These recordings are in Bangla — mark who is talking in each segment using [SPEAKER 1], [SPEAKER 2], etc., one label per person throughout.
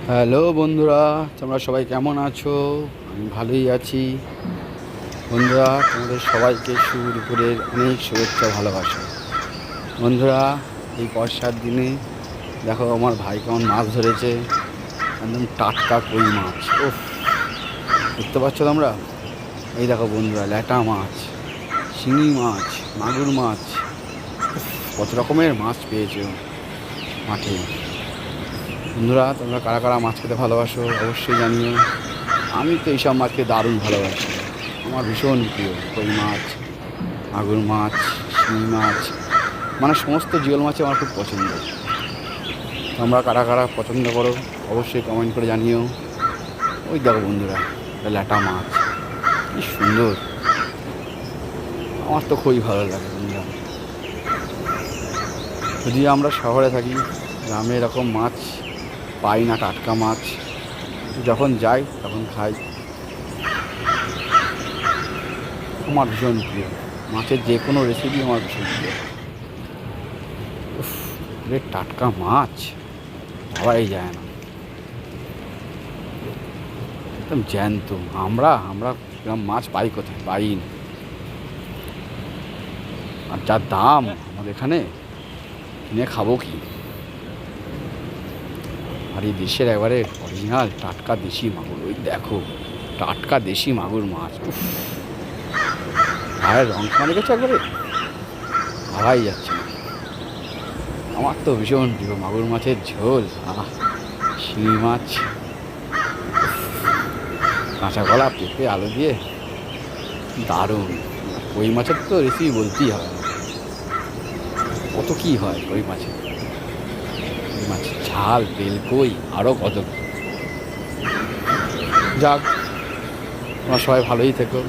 [SPEAKER 1] হ্যালো বন্ধুরা, তোমরা সবাই কেমন আছো? আমি ভালোই আছি। বন্ধুরা, তোমাদের সবাইকে শুভ দুপুরের অনেক শুভেচ্ছা, ভালোবাসা। বন্ধুরা, এই বর্ষার দিনে দেখো আমার ভাই কেমন মাছ ধরেছে। একদম টাটকা কই মাছ। ওফ, দেখতে পাচ্ছ তোমরা? এই দেখো বন্ধুরা, ল্যাটা মাছ, শিঙি মাছ, মাগুর মাছ, কত রকমের মাছ পেয়েছে মাঠে। বন্ধুরা, তোমরা কারা কারা মাছ খেতে ভালোবাসো অবশ্যই জানিও। আমি তো এইসব মাছকে দারুণ ভালোবাসি। আমার ভীষণ প্রিয় কই মাছ, মাগুর মাছ, শিঙি মাছ, মানে সমস্ত জিওল মাছই আমার খুব পছন্দ। তোমরা কারা কারা পছন্দ করো অবশ্যই কমেন্ট করে জানিও। ওই দেখো বন্ধুরা, ল্যাটা মাছ, কি সুন্দর! আমার তো খুবই ভালো লাগে বন্ধুরা। যদি আমরা শহরে থাকি, গ্রামে এরকম মাছ পাই না, টাটকা মাছ। যখন যাই তখন খাই। আমার ভীষণ প্রিয় মাছের যে কোনো রেসিপি, আমার ভীষণ প্রিয়। উফ, টাটকা মাছ ভাবাই যায় না, একদম জ্যান্ত। আমরা আমরা এরকম মাছ পাই কোথায়? পাই না। আর যা দাম আমাদের এখানে, কিনে খাবো কি? আর এই দেশের একবারে অরিজিনাল টাটকা দেশি মাগুর, ওই দেখো টাটকা দেশি মাগুর মাছ। উফ, গায়ের রং মানে গেছে একবারে, ভাবাই যাচ্ছে না। আমার তো ভীষণ প্রিয় মাগুর মাছের ঝোল। শিঙি মাছ, কাঁচা কলা, পেঁপে, আলু দিয়ে দারুণ। কই মাছের তো রেসিপি বলতেই হবে না, কত কী হয় কই মাছের। কই মাছের ঝাল, তেল কই, আরও কত কী। যাক, তোমার সবাই ভালোই থেকো,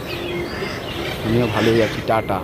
[SPEAKER 1] আমিও ভালোই আছি। টাটা।